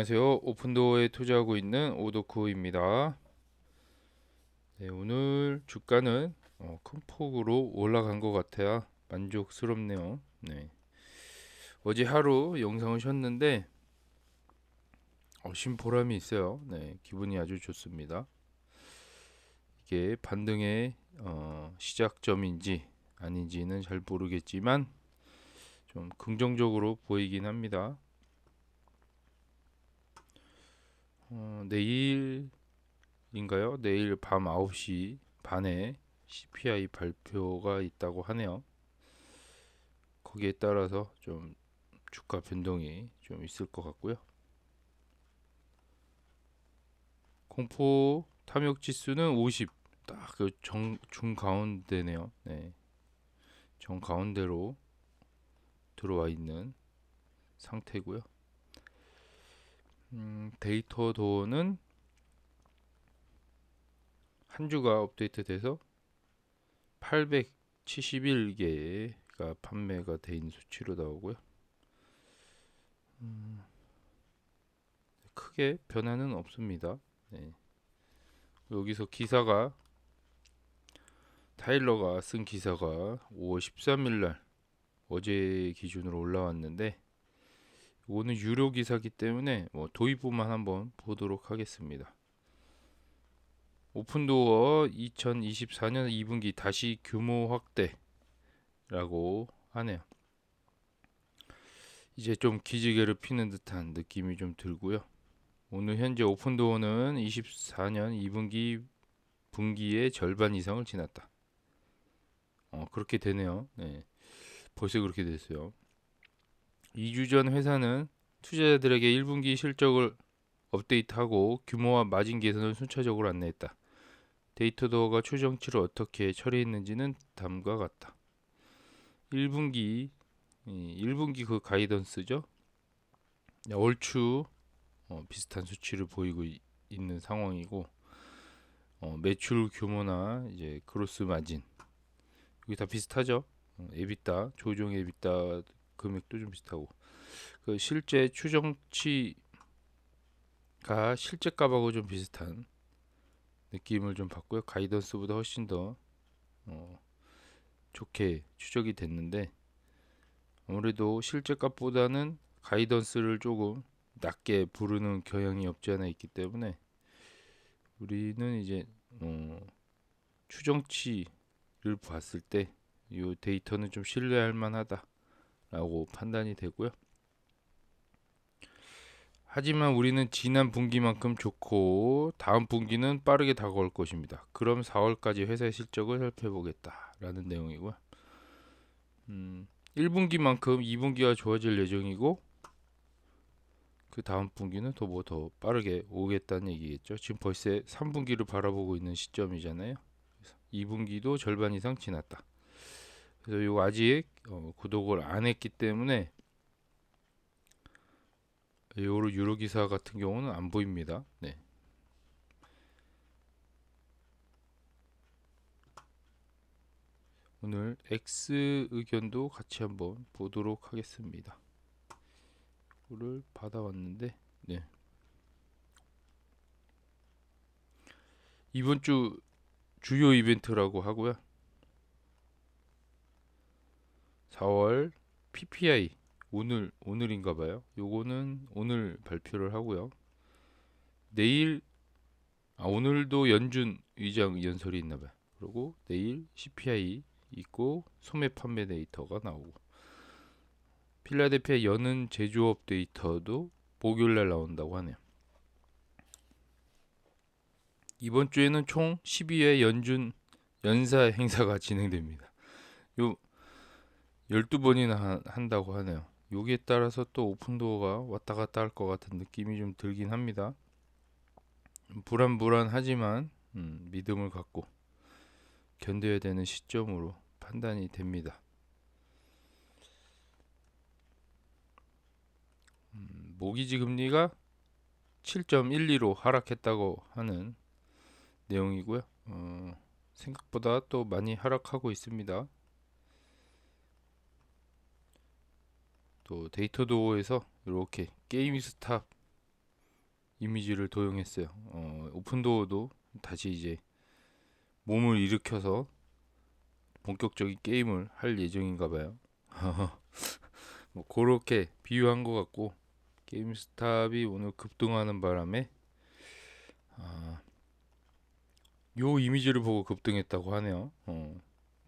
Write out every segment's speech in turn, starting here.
안녕하세요. 오픈도어에 투자하고 있는 오도쿠입니다. 네, 오늘 주가는 큰 폭으로 올라간 것 같아야 만족스럽네요. 네, 어제 하루 영상을 쉬었는데 쉰 보람이 있어요. 네, 기분이 아주 좋습니다. 이게 반등의 시작점인지 아닌지는 잘 모르겠지만 좀 긍정적으로 보이긴 합니다. 내일인가요? 내일 밤 9시 반에 CPI 발표가 있다고 하네요. 거기에 따라서 좀 주가 변동이 좀 있을 것 같고요. 공포 탐욕 지수는 50, 딱 그 중가운데네요. 네, 정가운데로 들어와 있는 상태고요. 데이터 도어는 한 주가 업데이트돼서 871개가 판매가 돼 있는 수치로 나오고요. 크게 변화는 없습니다. 네. 여기서 기사가 타일러가 쓴 기사가 5월 13일 날 어제 기준으로 올라왔는데 이거는 유료 기사기 때문에 도입부만 한번 보도록 하겠습니다. 오픈도어 2024년 2분기 다시 규모 확대라고 하네요. 이제 좀 기지개를 피는 듯한 느낌이 좀 들고요. 오늘 현재 오픈도어는 24년 2분기 분기의 절반 이상을 지났다. 그렇게 되네요. 네, 벌써 그렇게 됐어요. 2주 전 회사는 투자자들에게 1분기 실적을 업데이트하고 규모와 마진 개선을 순차적으로 안내했다. 데이터도어가 추정치를 어떻게 처리했는지는 다음과 같다. 1분기 1분기 그 가이던스죠. 얼추 비슷한 수치를 보이고 있는 상황이고 매출 규모나 이제 그로스 마진 여기 다 비슷하죠. 에비타 조정 에비타 금액도 좀 비슷하고 그 실제 추정치가 실제 값하고 좀 비슷한 느낌을 좀 받고요. 가이던스보다 훨씬 더 어, 좋게 추적이 됐는데 아무래도 실제 값보다는 가이던스를 조금 낮게 부르는 경향이 없지 않아 있기 때문에 우리는 이제 추정치를 봤을 때 이 데이터는 좀 신뢰할 만하다라고 판단이 되고요. 하지만 우리는 지난 분기만큼 좋고 다음 분기는 빠르게 다가올 것입니다. 그럼 4월까지 회사의 실적을 살펴보겠다라는 내용이고요. 1분기만큼 2분기가 좋아질 예정이고 그 다음 분기는 더 빠르게 오겠다는 얘기겠죠. 지금 벌써 3분기를 바라보고 있는 시점이잖아요. 2분기도 절반 이상 지났다. 그래서 이거 아직 구독을 안 했기 때문에 요로 유로 기사 같은 경우는 안 보입니다. 네. 오늘 X 의견도 같이 한번 보도록 하겠습니다. 이거를 받아왔는데, 네. 이번 주 주요 이벤트라고 하고요. 4월 PPI 오늘인가 봐요. 요거는 오늘 발표를 하고요. 내일 오늘도 연준 의장 연설이 있나 봐요. 그리고 내일 CPI 있고 소매 판매 데이터가 나오고 필라델피아 여는 제조업 데이터도 목요일 날 나온다고 하네요. 이번 주에는 총 12회 연준 연사 행사가 진행됩니다. 요 12번이나 한다고 하네요. 여기에 따라서 또 오픈도어가 왔다 갔다 할 것 같은 느낌이 좀 들긴 합니다. 불안불안하지만 믿음을 갖고 견뎌야 되는 시점으로 판단이 됩니다. 모기지 금리가 7.12로 하락했다고 하는 내용이고요. 생각보다 또 많이 하락하고 있습니다. 또 데이터 도어에서 이렇게 게임스탑 이미지를 도용했어요. 오픈도어도 다시 이제 몸을 일으켜서 본격적인 게임을 할 예정인가 봐요. 뭐 그렇게 비유한 것 같고, 게임스탑이 오늘 급등하는 바람에 요 이미지를 보고 급등했다고 하네요.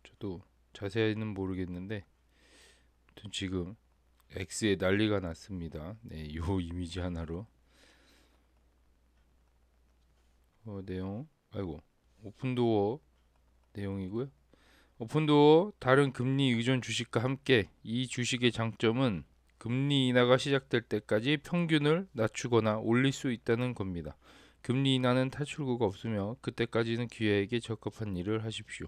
저도 자세히는 모르겠는데 아무튼 지금 X에 난리가 났습니다. 네, 요 이미지 하나로. 내용, 아이고, 오픈도어 내용이고요. 오픈도어 다른 금리 의존 주식과 함께 이 주식의 장점은 금리 인하가 시작될 때까지 평균을 낮추거나 올릴 수 있다는 겁니다. 금리 인하는 탈출구가 없으며 그때까지는 기회에게 적합한 일을 하십시오.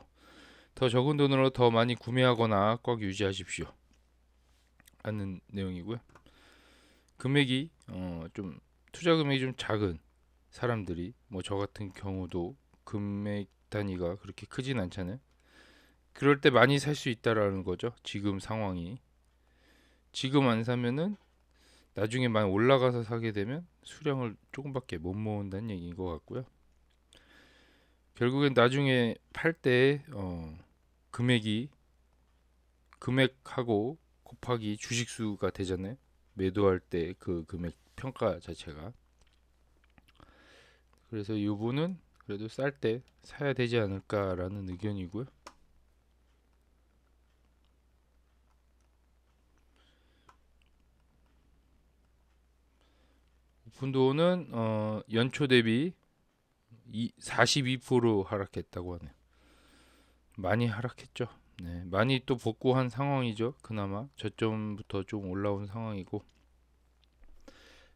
더 적은 돈으로 더 많이 구매하거나 꽉 유지하십시오. 하는 내용이고요. 금액이 좀 투자 금액이 좀 작은 사람들이 뭐 저 같은 경우도 금액 단위가 그렇게 크진 않잖아요. 그럴 때 많이 살 수 있다라는 거죠. 지금 상황이. 지금 안 사면은 나중에 많이 올라가서 사게 되면 수량을 조금밖에 못 모은다는 얘기인 것 같고요. 결국엔 나중에 팔 때 금액이 금액하고 곱하기 주식수가 되잖아요. 매도할 때 그 금액 평가 자체가. 그래서 이분은 그래도 쌀 때 사야 되지 않을까라는 의견이고요. 오픈도어는 연초 대비 42% 하락했다고 하네요. 많이 하락했죠. 네, 많이 또 복구한 상황이죠. 그나마 저점부터 좀 올라온 상황이고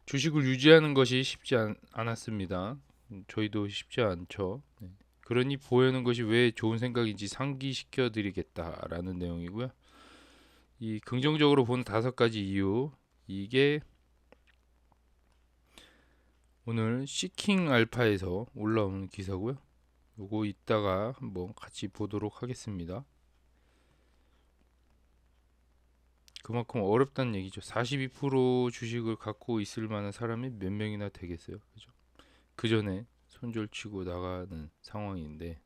주식을 유지하는 것이 쉽지 않았습니다. 저희도 쉽지 않죠. 네. 그러니 보여는 것이 왜 좋은 생각인지 상기시켜 드리겠다라는 내용이고요. 이 긍정적으로 본 5가지 이유, 이게 오늘 시킹 알파에서 올라오는 기사고요. 요거 이따가 한번 같이 보도록 하겠습니다. 그만큼 어렵다는 얘기죠. 42% 주식을 갖고 있을 만한 사람이 몇 명이나 되겠어요. 그죠? 그 전에 손절치고 나가는 상황인데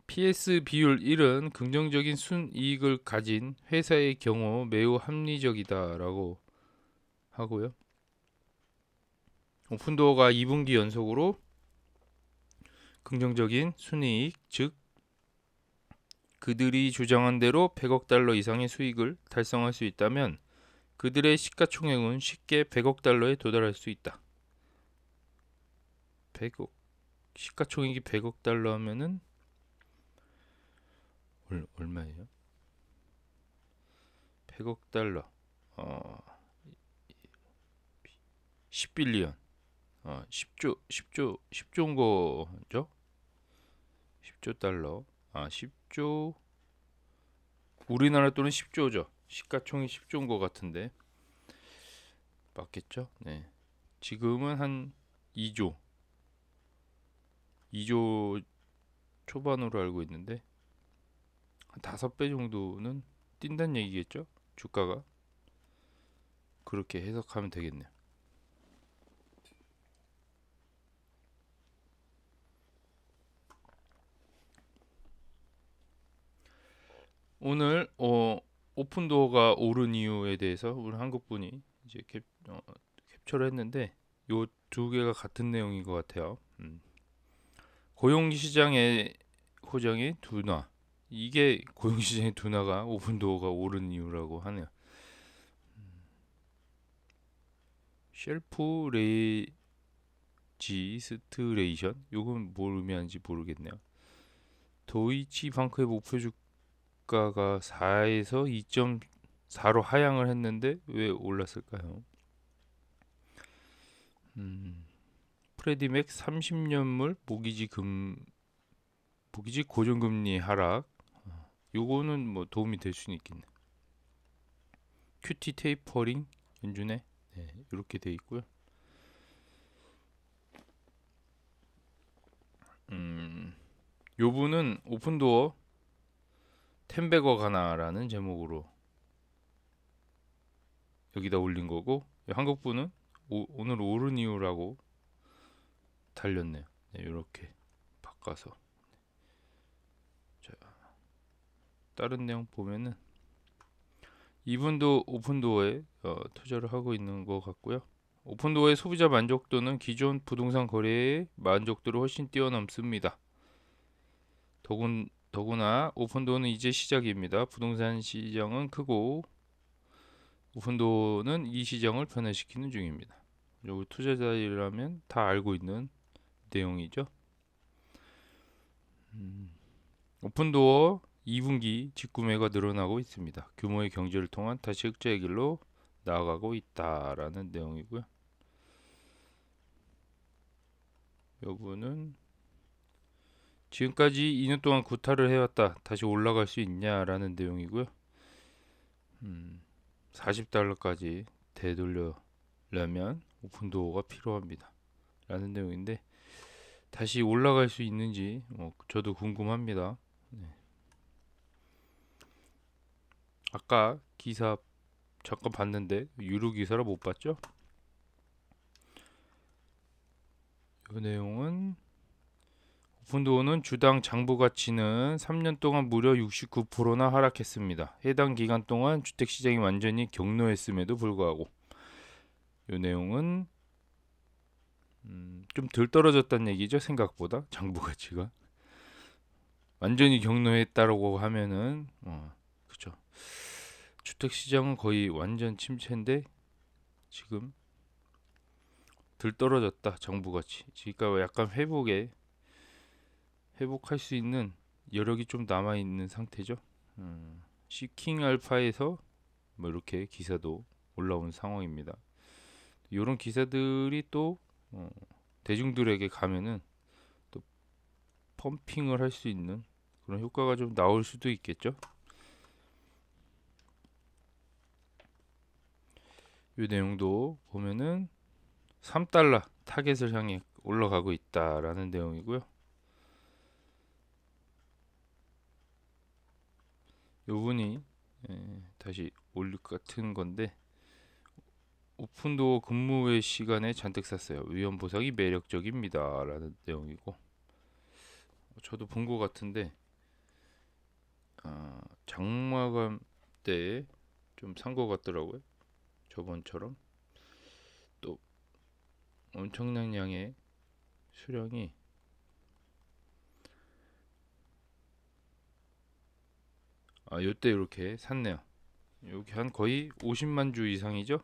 PS 비율 1은 긍정적인 순이익을 가진 회사의 경우 매우 합리적이다라고 하고요. 오픈도어가 2분기 연속으로 긍정적인 순이익, 즉 그들이 주장한 대로 100억 달러 이상의 수익을 달성할 수 있다면 그들의 시가총액은 쉽게 100억 달러에 도달할 수 있다. 100억 시가총액이 100억 달러 하면은 얼마예요? 100억 달러. 10빌리언. 10조인 거죠? 10조 달러. 10조 우리나라 돈은 10조죠. 시가총액 10조인 거 같은데. 맞겠죠? 네. 지금은 한 2조. 2조 초반으로 알고 있는데 한 5배 정도는 뛴다는 얘기겠죠? 주가가. 그렇게 해석하면 되겠네요. 오늘 오픈도어가 오른 이유에 대해서 우리 한국 분이 이제 캡처를 했는데 요 두 개가 같은 내용인 것 같아요. 고용시장의 호정의 둔화, 이게 고용시장의 둔화가 오픈도어가 오른 이유라고 하네요. 쉘프 레지스트레이션, 요건 뭘 의미하는지 모르겠네요. 도이치방크의 목표 주가가 4에서 2.4로 하향을 했는데 왜 올랐을까요? 프레디맥 30년물 모기지 고정금리 하락, 요거는 뭐 도움이 될 수는 있겠네. 큐티 테이퍼링 연준에 이렇게 돼 있고요. 요분은 오픈도어 텐베거 가나라는 제목으로 여기다 올린 거고, 한국분은 오늘 오른 이유라고 달렸네요. 네, 이렇게 바꿔서. 자, 다른 내용 보면은 이분도 오픈도어에 투자를 하고 있는 것 같고요. 오픈도어의 소비자 만족도는 기존 부동산 거래의 만족도를 훨씬 뛰어넘습니다. 더구나 오픈도어는 이제 시작입니다. 부동산 시장은 크고 오픈도어는 이 시장을 변화시키는 중입니다. 그리고 투자자이라면 다 알고 있는 내용이죠. 오픈도어 2분기 직구매가 늘어나고 있습니다. 규모의 경제를 통한 다시 흑자의 길로 나아가고 있다라는 내용이고요. 여부는 지금까지 2년 동안 구타를 해왔다. 다시 올라갈 수 있냐라는 내용이고요. 40달러까지 되돌려려면 오픈도어가 필요합니다. 라는 내용인데 다시 올라갈 수 있는지 저도 궁금합니다. 네. 아까 기사 잠깐 봤는데 유료 기사라 못 봤죠? 이 내용은 오픈도어는 주당 장부 가치는 3년 동안 무려 69%나 하락했습니다. 해당 기간 동안 주택시장이 완전히 경로했음에도 불구하고 이 내용은 좀 덜 떨어졌다는 얘기죠. 생각보다 장부 가치가 완전히 경로했다라고 하면은 그렇죠. 주택시장은 거의 완전 침체인데 지금 덜 떨어졌다. 장부 가치. 그러니까 약간 회복할 수 있는 여력이 좀 남아 있는 상태죠. 시킹 알파에서 뭐 이렇게 기사도 올라온 상황입니다. 이런 기사들이 또 대중들에게 가면은 또 펌핑을 할 수 있는 그런 효과가 좀 나올 수도 있겠죠. 이 내용도 보면은 3달러 타겟을 향해 올라가고 있다라는 내용이고요. 요분이 다시 올릴 것 같은 건데 오픈도어 근무의 시간에 잔뜩 샀어요. 위험 보상이 매력적입니다. 라는 내용이고 저도 본 것 같은데 장마감 때 좀 산 것 같더라고요. 저번처럼 또 엄청난 양의 수량이 요때 이렇게 샀네요. 여기 한 거의 50만 주 이상이죠.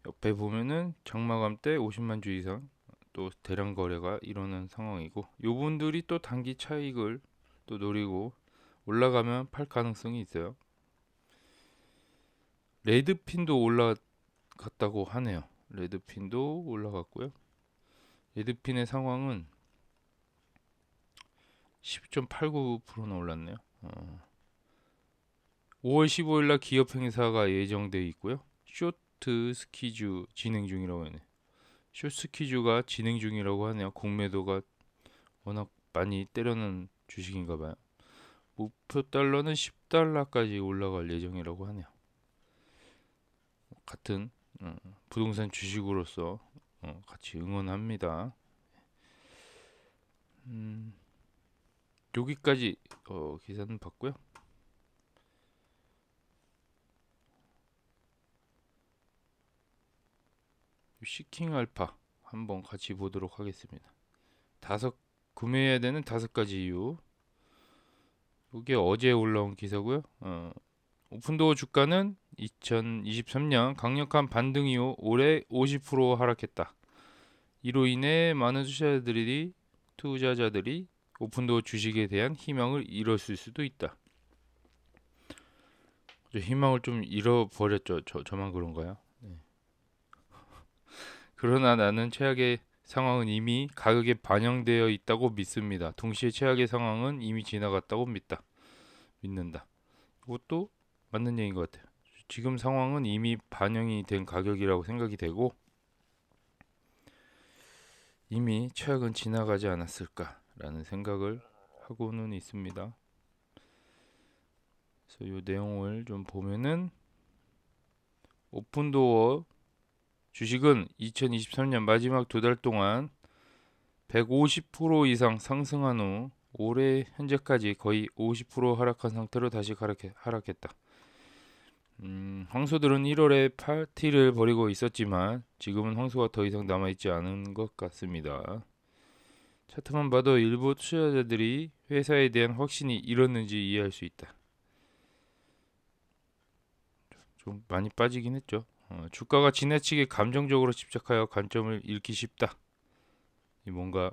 옆에 보면은 장마감 때 50만 주 이상 또 대량 거래가 일어난 상황이고 요분들이 또 단기 차익을 또 노리고 올라가면 팔 가능성이 있어요. 레드핀도 올라갔다고 하네요. 레드핀도 올라갔고요. 레드핀의 상황은 10.89%나 올랐네요. 5월 15일 날 기업 행사가 예정돼 있고요. 쇼트 스키주 진행 중이라고 하네요. 쇼트 스키주가 진행 중이라고 하네요. 공매도가 워낙 많이 때려는 주식인가 봐요. 목표 달러는 10달러까지 올라갈 예정이라고 하네요. 같은 부동산 주식으로서 같이 응원합니다. 여기까지 기사는 봤고요. 시킹 알파 한번 같이 보도록 하겠습니다. 구매해야 되는 5가지 이유. 이게 어제 올라온 기사고요. 오픈도어 주가는 2023년 강력한 반등 이후 올해 50% 하락했다. 이로 인해 많은 투자자들이 오픈도어 주식에 대한 희망을 잃었을 수도 있다. 희망을 좀 잃어버렸죠. 저만 그런가요? 네. 그러나 나는 최악의 상황은 이미 가격에 반영되어 있다고 믿습니다. 동시에 최악의 상황은 이미 지나갔다고 믿는다. 이것도 맞는 얘기인 것 같아요. 지금 상황은 이미 반영이 된 가격이라고 생각이 되고 이미 최악은 지나가지 않았을까라는 생각을 하고는 있습니다. 그래서 이 내용을 좀 보면은 오픈도어 주식은 2023년 마지막 2달 동안 150% 이상 상승한 후 올해 현재까지 거의 50% 하락한 상태로 다시 하락했다. 황소들은 1월에 파티를 벌이고 있었지만 지금은 황소가 더 이상 남아있지 않은 것 같습니다. 차트만 봐도 일부 투자자들이 회사에 대한 확신이 잃었는지 이해할 수 있다. 좀 많이 빠지긴 했죠. 주가가 지나치게 감정적으로 집착하여 관점을 잃기 쉽다. 뭔가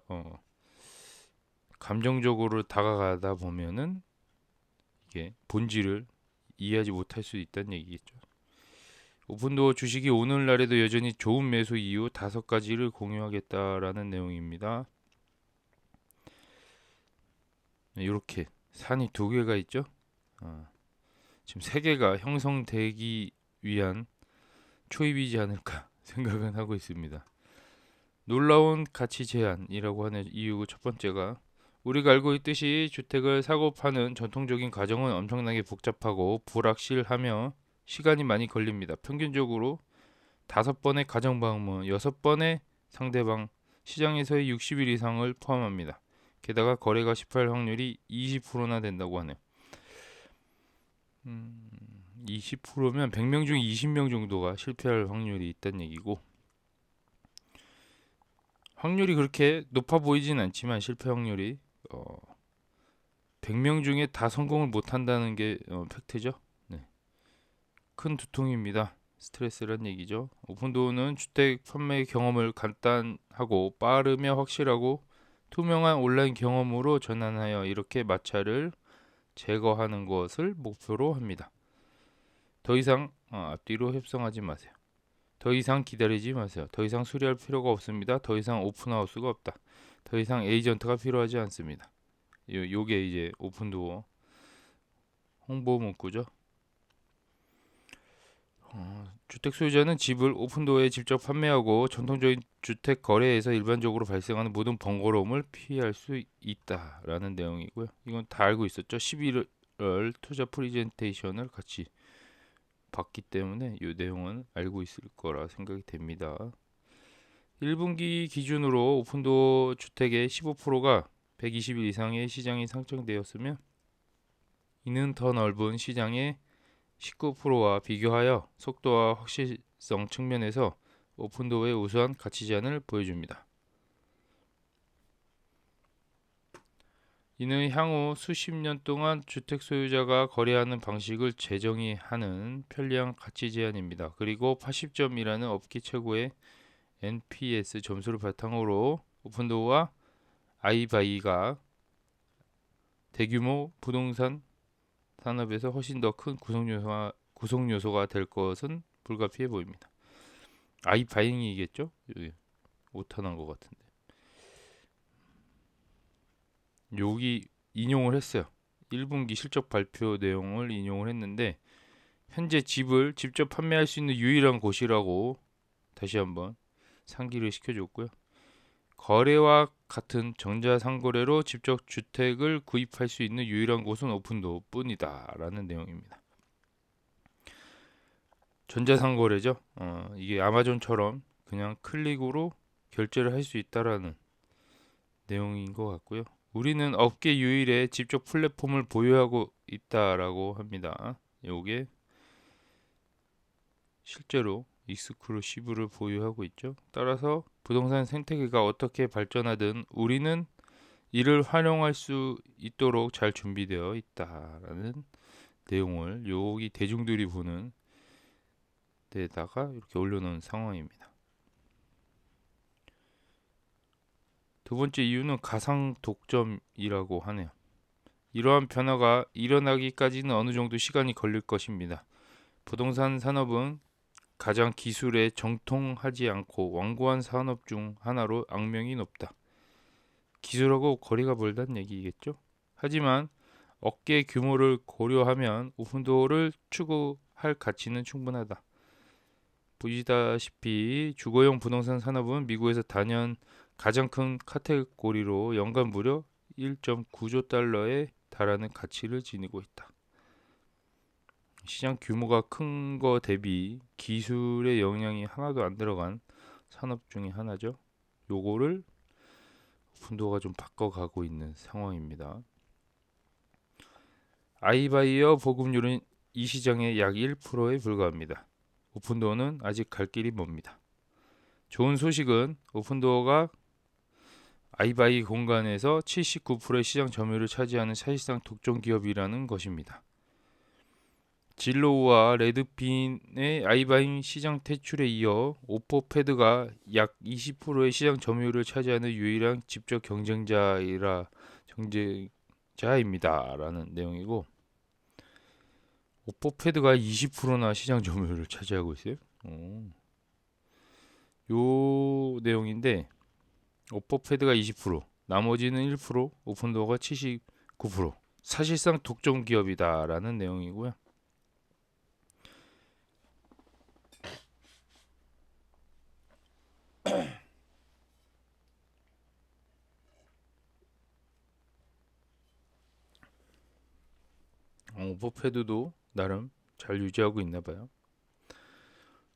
감정적으로 다가가다 보면은 이게 본질을 이해하지 못할 수 있다는 얘기겠죠. 오픈도어 주식이 오늘날에도 여전히 좋은 매수 이유 5가지를 공유하겠다라는 내용입니다. 이렇게 산이 2개가 있죠. 지금 3개가 형성되기 위한 초입이지 않을까 생각은 하고 있습니다. 놀라운 가치 제한이라고 하는 이유 첫 번째가 우리가 알고 있듯이 주택을 사고 파는 전통적인 과정은 엄청나게 복잡하고 불확실하며 시간이 많이 걸립니다. 평균적으로 5번의 가정 방문, 6번의 상대방, 시장에서의 60일 이상을 포함합니다. 게다가 거래가 실패할 확률이 20%나 된다고 하네요. 20%면 100명 중 20명 정도가 실패할 확률이 있다는 얘기고, 확률이 그렇게 높아 보이진 않지만 실패 확률이 100명 중에 다 성공을 못한다는 게 팩트죠. 네. 큰 두통입니다. 스트레스란 얘기죠. 오픈도어는 주택 판매 경험을 간단하고 빠르며 확실하고 투명한 온라인 경험으로 전환하여 이렇게 마찰을 제거하는 것을 목표로 합니다. 더 이상 앞뒤로 협상하지 마세요. 더 이상 기다리지 마세요. 더 이상 수리할 필요가 없습니다. 더 이상 오픈하우스가 없다. 더 이상 에이전트가 필요하지 않습니다. 요게 이제 오픈도어 홍보 문구죠. 주택 소유자는 집을 오픈도어에 직접 판매하고 전통적인 주택 거래에서 일반적으로 발생하는 모든 번거로움을 피할 수 있다라는 내용이고요. 이건 다 알고 있었죠. 11월 투자 프리젠테이션을 같이 봤기 때문에 이 내용은 알고 있을 거라 생각이 됩니다. 1분기 기준으로 오픈도어 주택의 15%가 120일 이상의 시장이 상정되었으며 이는 더 넓은 시장의 19%와 비교하여 속도와 확실성 측면에서 오픈도어의 우수한 가치 제한을 보여줍니다. 이는 향후 수십 년 동안 주택 소유자가 거래하는 방식을 재정의하는 편리한 가치 제한입니다. 그리고 80점이라는 업계 최고의 NPS 점수를 바탕으로 오픈도어와 아이바이가 대규모 부동산 산업에서 훨씬 더 큰 구성 요소가 될 것은 불가피해 보입니다. 아이바잉이겠죠? 여기 오타난 것 같은데. 여기 인용을 했어요. 1분기 실적 발표 내용을 인용을 했는데 현재 집을 직접 판매할 수 있는 유일한 곳이라고 다시 한번 상기를 시켜줬고요. 거래와 같은 전자상거래로 직접 주택을 구입할 수 있는 유일한 곳은 오픈도어 뿐이다 라는 내용입니다. 전자상거래죠. 이게 아마존처럼 그냥 클릭으로 결제를 할 수 있다라는 내용인 것 같고요. 우리는 업계 유일의 직접 플랫폼을 보유하고 있다라고 합니다. 요게 실제로 익스클루시브를 보유하고 있죠. 따라서 부동산 생태계가 어떻게 발전하든 우리는 이를 활용할 수 있도록 잘 준비되어 있다라는 내용을 여기 대중들이 보는 데다가 이렇게 올려놓은 상황입니다. 두 번째 이유는 가상 독점이라고 하네요. 이러한 변화가 일어나기까지는 어느 정도 시간이 걸릴 것입니다. 부동산 산업은 가장 기술에 정통하지 않고 완고한 산업 중 하나로 악명이 높다. 기술하고 거리가 멀다는 얘기겠죠. 하지만 업계 규모를 고려하면 오픈도어를 추구할 가치는 충분하다. 보시다시피 주거용 부동산 산업은 미국에서 단연 가장 큰 카테고리로 연간 무려 1.9조 달러에 달하는 가치를 지니고 있다. 시장 규모가 큰 거 대비 기술의 영향이 하나도 안 들어간 산업 중에 하나죠. 요거를 오픈도어가 좀 바꿔가고 있는 상황입니다. 아이바이어 보급률은 이 시장의 약 1%에 불과합니다. 오픈도어는 아직 갈 길이 멉니다. 좋은 소식은 오픈도어가 아이바이 공간에서 79%의 시장 점유율을 차지하는 사실상 독점 기업이라는 것입니다. 진로우와 레드핀의 아이바이 시장 퇴출에 이어 오퍼패드가 약 20%의 시장 점유율을 차지하는 유일한 직접 경쟁자입니다라는 내용이고, 오퍼패드가 20%나 시장 점유율을 차지하고 있어요. 요 내용인데, 오퍼패드가 20%, 나머지는 1%, 오픈도어가 79%. 사실상 독점 기업이다라는 내용이고요. 오퍼패드도 나름 잘 유지하고 있나 봐요.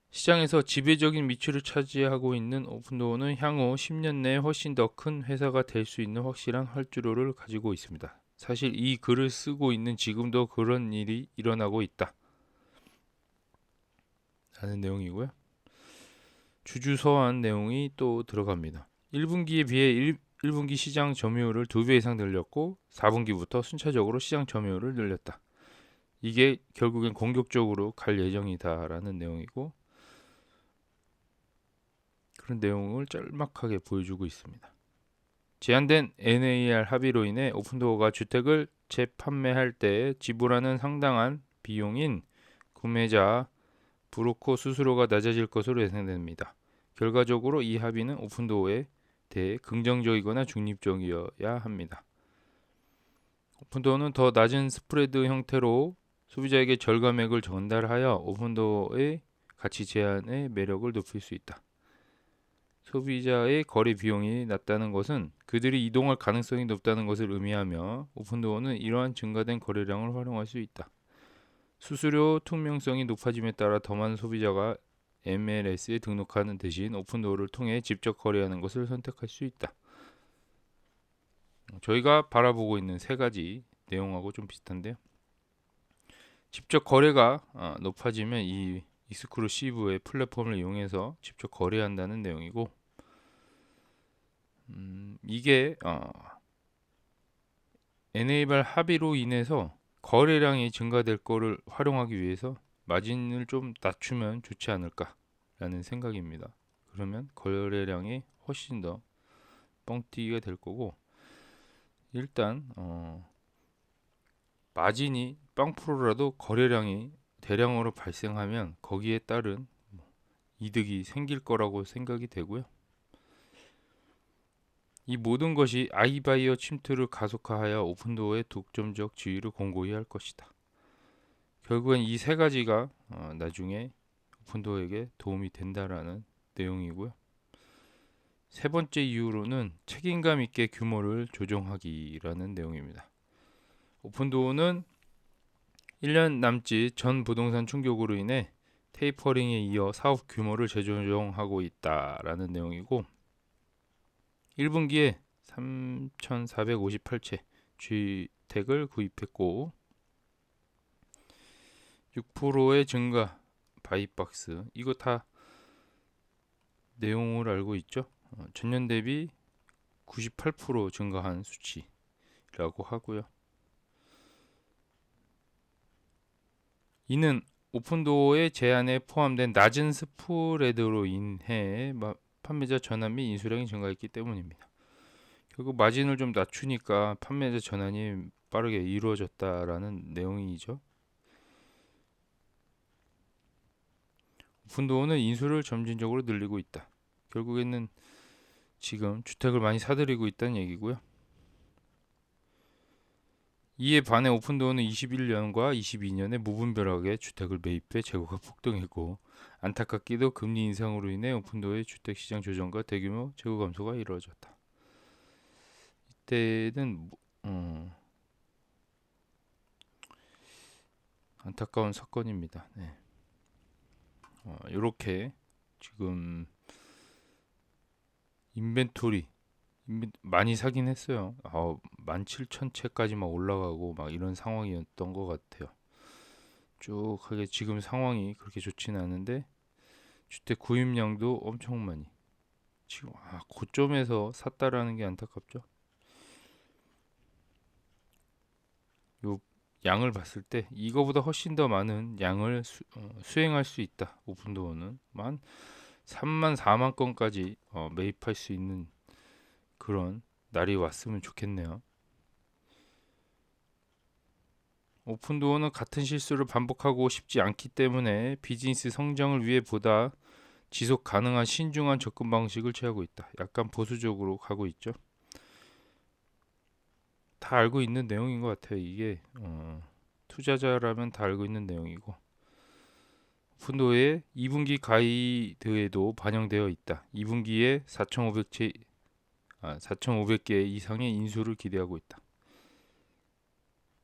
시장에서 지배적인 위치를 차지하고 있는 오픈도어는 향후 10년 내에 훨씬 더 큰 회사가 될 수 있는 확실한 활주로를 가지고 있습니다. 사실 이 글을 쓰고 있는 지금도 그런 일이 일어나고 있다 라는 내용이고요. 주주서한 내용이 또 들어갑니다. 1분기에 비해 1분기 시장 점유율을 2배 이상 늘렸고 4분기부터 순차적으로 시장 점유율을 늘렸다. 이게 결국엔 공격적으로 갈 예정이다라는 내용이고, 그런 내용을 짤막하게 보여주고 있습니다. 제한된 NAR 합의로 인해 오픈도어가 주택을 재판매할 때 지불하는 상당한 비용인 구매자, 브로커 수수료가 낮아질 것으로 예상됩니다. 결과적으로 이 합의는 오픈도어에 대해 긍정적이거나 중립적이어야 합니다. 오픈도어는 더 낮은 스프레드 형태로 소비자에게 절감액을 전달하여 오픈도어의 가치 제한의 매력을 높일 수 있다. 소비자의 거래 비용이 낮다는 것은 그들이 이동할 가능성이 높다는 것을 의미하며, 오픈도어는 이러한 증가된 거래량을 활용할 수 있다. 수수료 투명성이 높아짐에 따라 더 많은 소비자가 MLS에 등록하는 대신 오픈도어를 통해 직접 거래하는 것을 선택할 수 있다. 저희가 바라보고 있는 세 가지 내용하고 좀 비슷한데요. 직접 거래가 높아지면 이 익스클루시브의 플랫폼을 이용해서 직접 거래한다는 내용이고, 이게 에네이블 합의로 인해서 거래량이 증가될 거를 활용하기 위해서 마진을 좀 낮추면 좋지 않을까라는 생각입니다. 그러면 거래량이 훨씬 더 뻥튀기가 될 거고, 일단 마진이 0%라도 거래량이 대량으로 발생하면 거기에 따른 이득이 생길 거라고 생각이 되고요. 이 모든 것이 아이바이어 침투를 가속화하여 오픈도어의 독점적 지위를 공고히 할 것이다. 결국엔 이 세 가지가 나중에 오픈도어에게 도움이 된다라는 내용이고요. 세 번째 이유로는 책임감 있게 규모를 조정하기라는 내용입니다. 오픈도어는 1년 남짓 전 부동산 충격으로 인해 테이퍼링에 이어 사업 규모를 재조정하고 있다라는 내용이고, 1분기에 3,458채 주택을 구입했고 6%의 증가 바이박스, 이거 다 내용을 알고 있죠. 전년 대비 98% 증가한 수치라고 하고요. 이는 오픈도어의 제한에 포함된 낮은 스프레드로 인해 판매자 전환 및 인수량이 증가했기 때문입니다. 결국 마진을 좀 낮추니까 판매자 전환이 빠르게 이루어졌다라는 내용이죠. 오픈도어는 인수를 점진적으로 늘리고 있다. 결국에는 지금 주택을 많이 사들이고 있다는 얘기고요. 이에 반해 오픈도어는 21년과 22년에 무분별하게 주택을 매입해 재고가 폭등했고, 안타깝게도 금리 인상으로 인해 오픈도어의 주택시장 조정과 대규모 재고 감소가 이루어졌다. 이때는 안타까운 사건입니다. 네. 이렇게 지금 인벤토리 많이 사긴 했어요. 17,000채까지 막 올라가고 막 이런 상황이었던 것 같아요. 쭉 하게 지금 상황이 그렇게 좋지는 않은데 주택 구입량도 엄청 많이 지금 고점에서 샀다라는 게 안타깝죠. 요 양을 봤을 때 이거보다 훨씬 더 많은 양을 수행할 수 있다. 오픈도어는 만 3만 4만 건까지 매입할 수 있는 그런 날이 왔으면 좋겠네요. 오픈도어는 같은 실수를 반복하고 싶지 않기 때문에 비즈니스 성장을 위해 보다 지속 가능한 신중한 접근 방식을 취하고 있다. 약간 보수적으로 가고 있죠. 다 알고 있는 내용인 것 같아요. 이게 투자자라면 다 알고 있는 내용이고 오픈도어의 2분기 가이드에도 반영되어 있다. 2분기에 4,500개 이상의 인수를 기대하고 있다.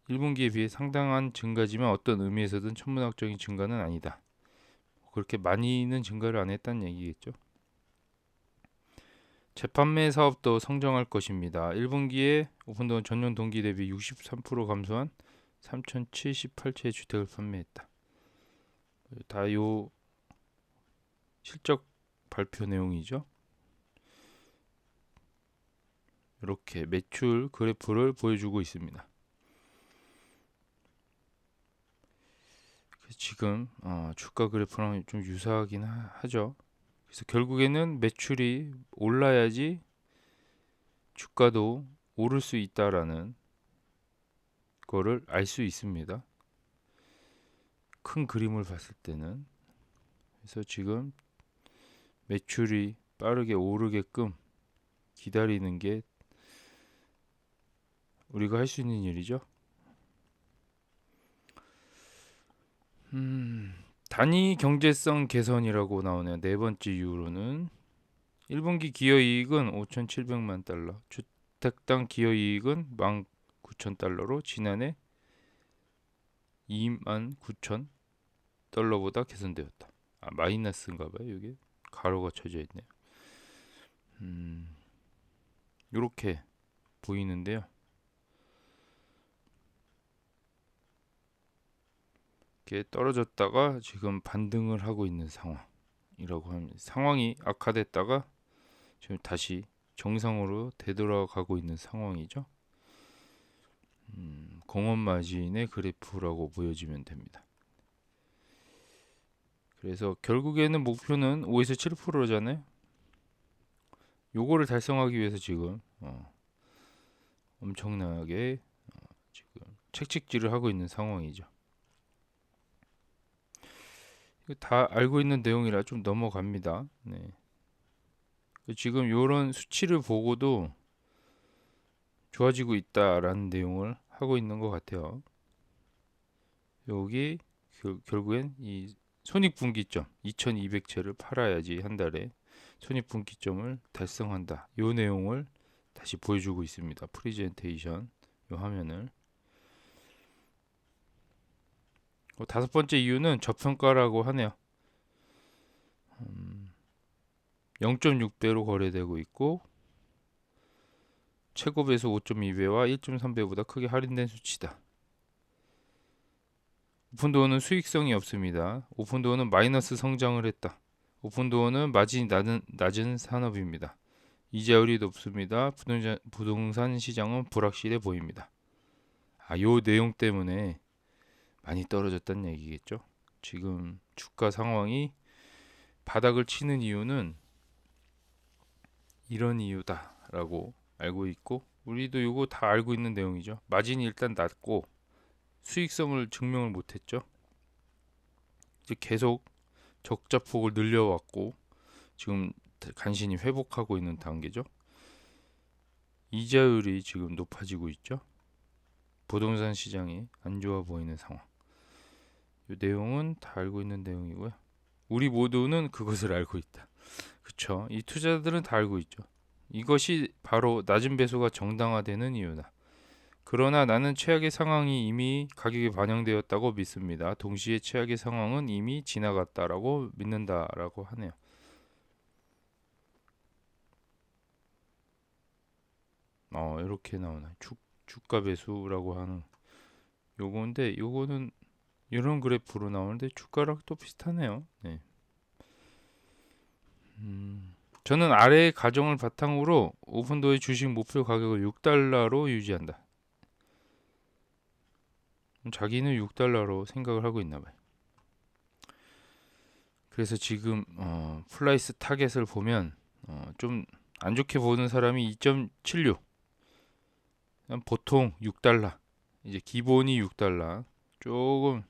1분기에 비해 상당한 증가지만 어떤 의미에서든 천문학적인 증가는 아니다. 그렇게 많이는 증가를 안 했다는 얘기겠죠. 재판매 사업도 성장할 것입니다. 1분기에 오픈도어 전년 동기 대비 63% 감소한 3,078채의 주택을 판매했다. 다 요 실적 발표 내용이죠. 이렇게 매출 그래프를 보여주고 있습니다. 지금 주가 그래프랑 좀 유사하긴 하죠. 그래서 결국에는 매출이 올라야지 주가도 오를 수 있다라는 거를 알 수 있습니다. 큰 그림을 봤을 때는. 그래서 지금 매출이 빠르게 오르게끔 기다리는 게 우리가 할 수 있는 일이죠. 단위 경제성 개선이라고 나오네요. 네 번째 이유로는 1분기 기여이익은 5,700만 달러, 주택당 기여이익은 19,000달러로 지난해 29,000 달러보다 개선되었다. 마이너스인가 봐요. 이게 가로가 쳐져 있네요. 이렇게 보이는데요. 이렇게 떨어졌다가 지금 반등을 하고 있는 상황이라고 합니다. 상황이 악화됐다가 지금 다시 정상으로 되돌아가고 있는 상황이죠. 공업 마진의 그래프라고 보여지면 됩니다. 그래서 결국에는 목표는 5에서 7%잖아요. 요거를 달성하기 위해서 지금 엄청나게 지금 책찍질을 하고 있는 상황이죠. 이거 다 알고 있는 내용이라 좀 넘어갑니다. 네. 지금 이런 수치를 보고도 좋아지고 있다라는 내용을 하고 있는 것 같아요. 여기 결국엔 이 손익분기점 2200채를 팔아야지 한 달에 손익분기점을 달성한다. 이 내용을 다시 보여주고 있습니다. 프리젠테이션 이 화면을. 다섯 번째 이유는 저평가라고 하네요. 0.6배로 거래되고 있고 최고 배수 5.2배와 1.3배보다 크게 할인된 수치다. 오픈도어는 수익성이 없습니다. 오픈도어는 마이너스 성장을 했다. 오픈도어는 마진이 낮은 산업입니다. 이자율이 높습니다. 부동산 시장은 불확실해 보입니다. 요 내용 때문에 많이 떨어졌다는 얘기겠죠. 지금 주가 상황이 바닥을 치는 이유는 이런 이유다라고 알고 있고 우리도 이거 다 알고 있는 내용이죠. 마진이 일단 낮고 수익성을 증명을 못했죠. 이제 계속 적자폭을 늘려왔고 지금 간신히 회복하고 있는 단계죠. 이자율이 지금 높아지고 있죠. 부동산 시장이 안 좋아 보이는 상황. 이 내용은 다 알고 있는 내용이고요. 우리 모두는 그것을 알고 있다. 그쵸? 이 투자자들은 다 알고 있죠. 이것이 바로 낮은 배수가 정당화되는 이유다. 그러나 나는 최악의 상황이 이미 가격에 반영되었다고 믿습니다. 동시에 최악의 상황은 이미 지나갔다라고 믿는다라고 하네요. 이렇게 나오나. 주가 배수라고 하는 요건데, 요거는 이런 그래프로 나오는데 주가랑 또 비슷하네요. 네. 저는 아래의 가정을 바탕으로 오픈도어의 주식 목표 가격을 6달러로 유지한다. 자기는 6달러로 생각을 하고 있나 봐요. 그래서 지금 플라이스 타겟을 보면 좀 안 좋게 보는 사람이 2.76, 보통 6달러, 이제 기본이 6달러, 조금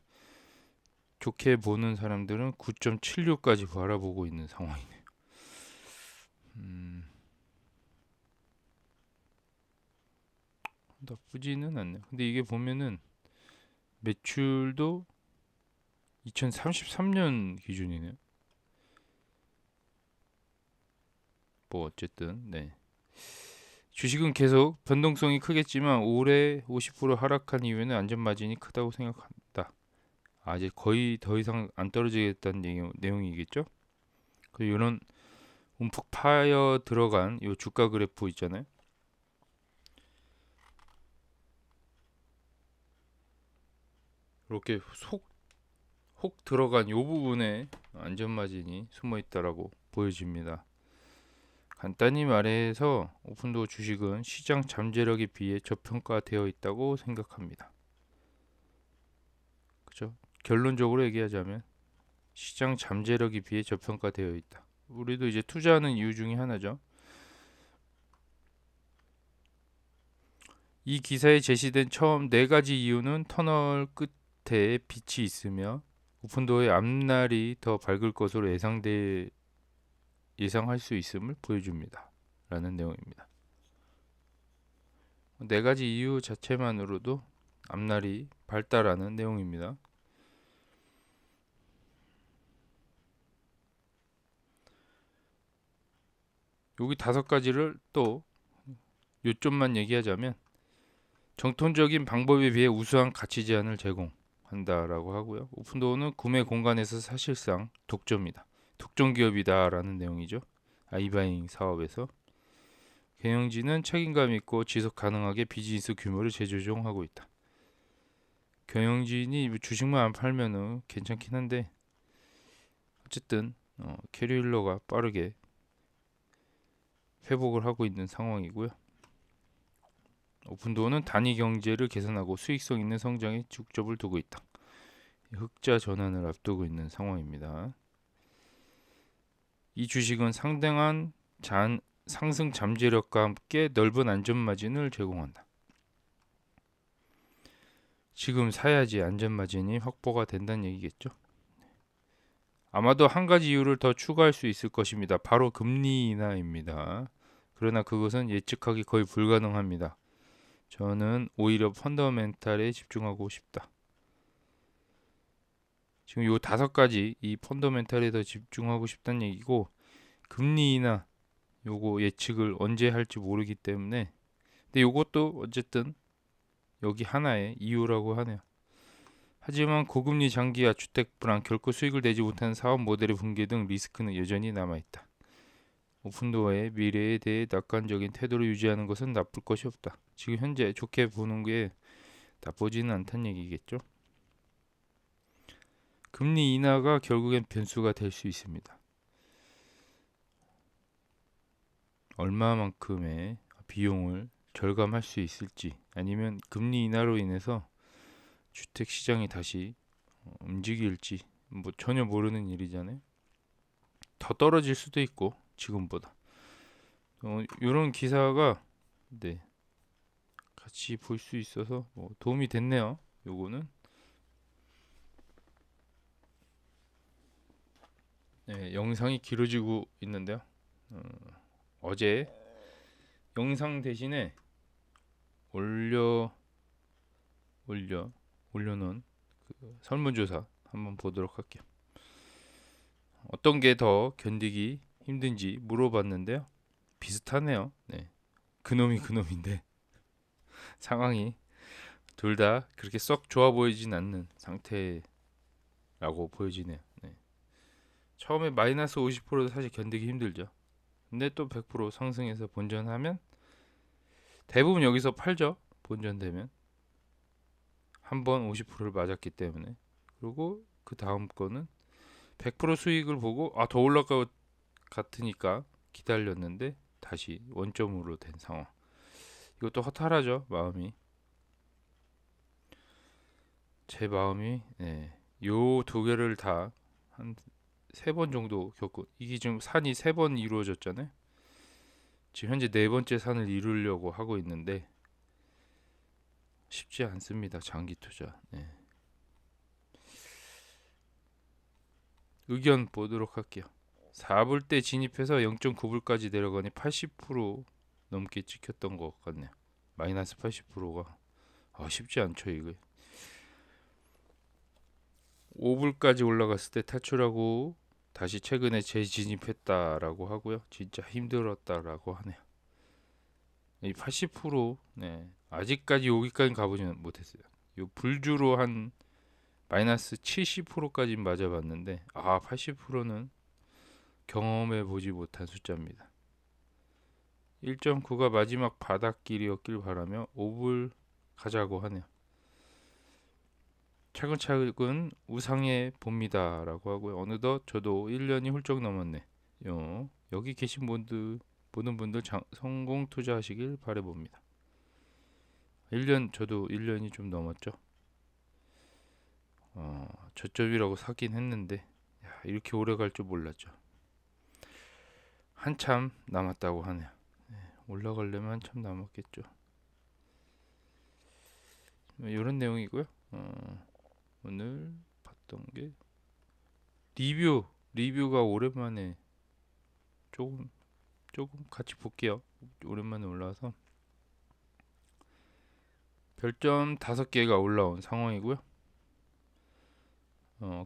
좋게 보는 사람들은 9.76까지 바라보고 있는 상황이네요. 나쁘지는 않네요. 근데 이게 보면은 매출도 2033년 기준이네요. 뭐 어쨌든 네. 주식은 계속 변동성이 크겠지만 올해 50% 하락한 이유에는 안전 마진이 크다고 생각한다. 이제 거의 더 이상 안 떨어지겠다는 내용이겠죠? 이런 움푹 파여 들어간 이 주가 그래프 있잖아요. 이렇게 혹 들어간 이 부분에 안전 마진이 숨어 있다라고 보여집니다. 간단히 말해서 오픈도어 주식은 시장 잠재력에 비해 저평가되어 있다고 생각합니다. 그죠? 결론적으로 얘기하자면 시장 잠재력에 비해 저평가되어 있다. 우리도 이제 투자하는 이유 중에 하나죠. 이 기사에 제시된 처음 네 가지 이유는 터널 끝에 빛이 있으며 오픈도어의 앞날이 더 밝을 것으로 예상할 수 있음을 보여줍니다. 라는 내용입니다. 네 가지 이유 자체만으로도 앞날이 밝다라는 내용입니다. 여기 다섯 가지를 또 요점만 얘기하자면 정통적인 방법에 비해 우수한 가치 제한을 제공한다라고 하고요. 오픈도어는 구매 공간에서 사실상 독점이다. 독점 기업이다라는 내용이죠. 아이바잉 사업에서 경영진은 책임감 있고 지속 가능하게 비즈니스 규모를 재조정하고 있다. 경영진이 주식만 안 팔면은 괜찮긴 한데 어쨌든 캐리일러가 빠르게 회복을 하고 있는 상황이고요. 오픈도어는 단위 경제를 개선하고 수익성 있는 성장에 중점을 두고 있다. 흑자 전환을 앞두고 있는 상황입니다. 이 주식은 상당한 상승 잠재력과 함께 넓은 안전 마진을 제공한다. 지금 사야지 안전 마진이 확보가 된다는 얘기겠죠. 아마도 한 가지 이유를 더 추가할 수 있을 것입니다. 바로 금리 인하입니다. 그러나 그것은 예측하기 거의 불가능합니다. 저는 오히려 펀더멘탈에 집중하고 싶다. 지금 요 다섯 가지 이 펀더멘탈에 더 집중하고 싶다는 얘기고 금리 인하 요거 예측을 언제 할지 모르기 때문에 근데 요것도 어쨌든 여기 하나의 이유라고 하네요. 하지만 고금리 장기화 주택 불안 결코 수익을 내지 못하는 사업 모델의 붕괴 등 리스크는 여전히 남아있다. 오픈도어의 미래에 대해 낙관적인 태도를 유지하는 것은 나쁠 것이 없다. 지금 현재 좋게 보는 게 나쁘지는 않다는 얘기겠죠. 금리 인하가 결국엔 변수가 될 수 있습니다. 얼마만큼의 비용을 절감할 수 있을지 아니면 금리 인하로 인해서 주택 시장이 다시 움직일지 뭐 전혀 모르는 일이잖아요. 더 떨어질 수도 있고 지금보다 이런 기사가 네 같이 볼 수 있어서 뭐 도움이 됐네요. 요거는 네, 영상이 길어지고 있는데요. 어제 영상 대신에 올려 올려놓은 그 설문조사 한번 보도록 할게요. 어떤 게 더 견디기 힘든지 물어봤는데요. 비슷하네요. 네. 그놈이 그놈인데 상황이 둘 다 그렇게 썩 좋아 보이진 않는 상태라고 보여지네요. 네. 처음에 마이너스 50%도 사실 견디기 힘들죠. 근데 또 100% 상승해서 본전하면 대부분 여기서 팔죠. 본전되면 한 번 50%를 맞았기 때문에. 그리고 그 다음 거는 100% 수익을 보고 더 올라갈 것 같으니까 기다렸는데 다시 원점으로 된 상황. 이것도 허탈하죠, 마음이. 제 마음이, 요 두 개를 다 한 세 번 정도 겪고, 이게 지금 산이 세 번 이루어졌잖아요. 지금 현재 네 번째 산을 이루려고 하고 있는데 쉽지 않습니다. 장기 투자. 네. 의견 보도록 할게요. 4불 때 진입해서 0.9불까지 내려가니 80% 넘게 찍혔던 것 같네요. 마이너스 80%가 쉽지 않죠 이거. 5불까지 올라갔을 때 탈출하고 다시 최근에 재진입했다라고 하고요. 진짜 힘들었다라고 하네요. 이 80%, 네, 아직까지 여기까지 가보지는 못했어요. 요 불주로 한 마이너스 70%까지 맞아봤는데 80%는 경험해 보지 못한 숫자입니다. 1.9가 마지막 바닥길이었길 바라며 5불 가자고 하네요. 차근차근 우상해 봅니다라고 하고요. 어느덧 저도 1년이 훌쩍 넘었네. 여기 계신 분들 모든 분들 성공 투자하시길 바라봅니다. 1년 저도 1년이 좀 넘었죠. 저점이라고 사긴 했는데 이렇게 오래 갈 줄 몰랐죠. 한참 남았다고 하네요. 올라가려면 한참 남았겠죠. 이런 내용이고요. 오늘 봤던 게 리뷰가 오랜만에 조금 같이 볼게요. 오랜만에 올라와서 별점 5개가 올라온 상황이고요.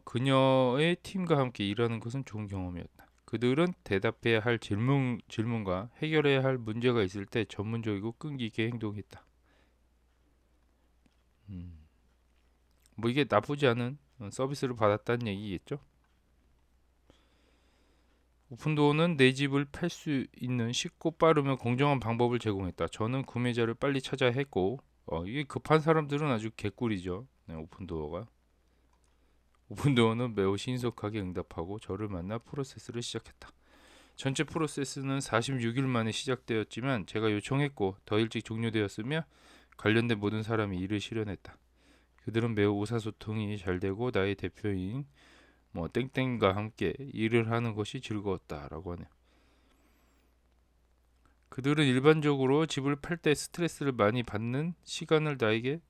그녀의 팀과 함께 일하는 것은 좋은 경험이었다. 그들은 대답해야 할 질문과 해결해야 할 문제가 있을 때 전문적이고 끈기 있게 행동했다. 뭐 이게 나쁘지 않은 서비스를 받았다는 얘기겠죠. 오픈도어는 내 집을 팔 수 있는 쉽고 빠르며 공정한 방법을 제공했다. 저는 구매자를 빨리 찾아야 했고, 이게 급한 사람들은 아주 개꿀이죠. 네, 오픈도어가. 오픈도어는 매우 신속하게 응답하고 저를 만나 프로세스를 시작했다. 전체 프로세스는 46일 만에 시작되었지만 제가 요청했고 더 일찍 종료되었으며 관련된 모든 사람이 일을 실현했다. 그들은 매우 의사소통이 잘 되고 나의 대표인 땡땡과 함께 일을 하는 것이 즐거웠다라고 하네요. 그들은 일반적으로 집을 팔 때 스트레스를 많이 받는 시간을 나에게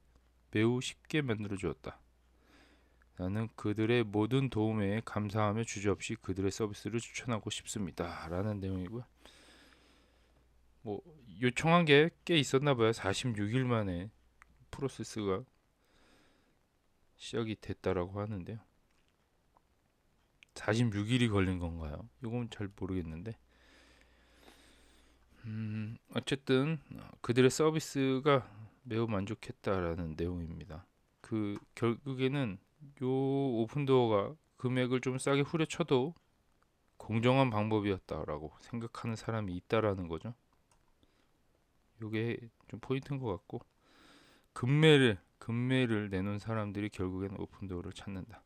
매우 쉽게 만들어 주었다. 나는 그들의 모든 도움에 감사하며 주저없이 그들의 서비스를 추천하고 싶습니다. 라는 내용이고요. 요청한 게 꽤 있었나 봐요. 46일 만에 프로세스가 시작이 됐다라고 하는데요. 46일이 걸린 건가요? 이건 잘 모르겠는데. 어쨌든 그들의 서비스가 매우 만족했다라는 내용입니다. 결국에는 요 오픈도어가 금액을 좀 싸게 후려쳐도 공정한 방법이었다라고 생각하는 사람이 있다라는 거죠. 요게 좀 포인트인 것 같고 금매를 내놓은 사람들이 결국에는 오픈도어를 찾는다.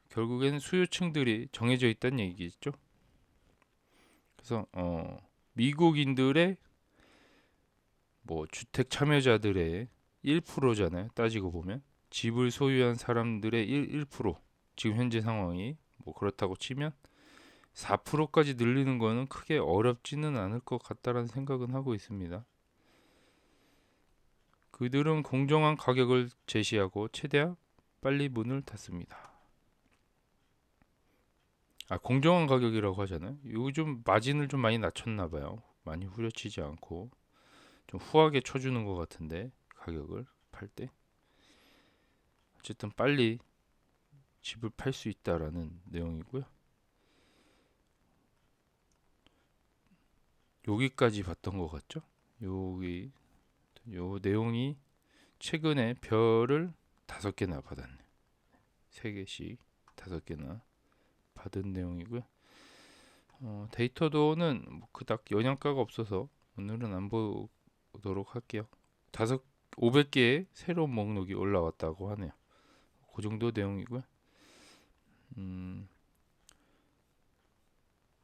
결국에는 수요층들이 정해져 있다는 얘기겠죠. 그래서 미국인들의 주택 참여자들의 1%잖아요. 따지고 보면 집을 소유한 사람들의 1%, 지금 현재 상황이 그렇다고 치면 4%까지 늘리는 거는 크게 어렵지는 않을 것 같다라는 생각은 하고 있습니다. 그들은 공정한 가격을 제시하고 최대한 빨리 문을 닫습니다. 공정한 가격이라고 하잖아요. 요즘 마진을 좀 많이 낮췄나 봐요. 많이 후려치지 않고 좀 후하게 쳐주는 것 같은데 가격을 팔 때. 어쨌든 빨리 집을 팔 수 있다라는 내용이고요. 여기까지 봤던 것 같죠? 여기 요 내용이 최근에 별을 5개나 받았네요. 3개씩 5개나 받은 내용이고요. 데이터도는 뭐 그닥 영양가가 없어서 오늘은 안 보도록 할게요. 500개의 새로운 목록이 올라왔다고 하네요. 그 정도 내용이고요.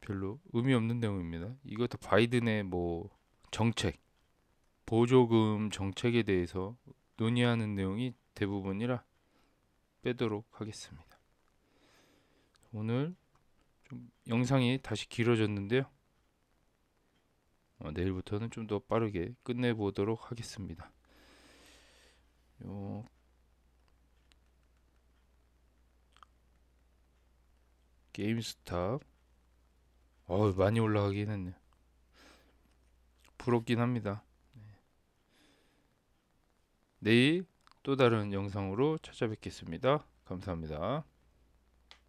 별로 의미 없는 내용입니다. 이거 다 바이든의 뭐 정책, 보조금 정책에 대해서 논의하는 내용이 대부분이라 빼도록 하겠습니다. 오늘 좀 영상이 다시 길어졌는데요. 내일부터는 좀 더 빠르게 끝내보도록 하겠습니다. 게임스탑 많이 올라가긴 했네요. 부럽긴 합니다. 내일 또 다른 영상으로 찾아뵙겠습니다. 감사합니다.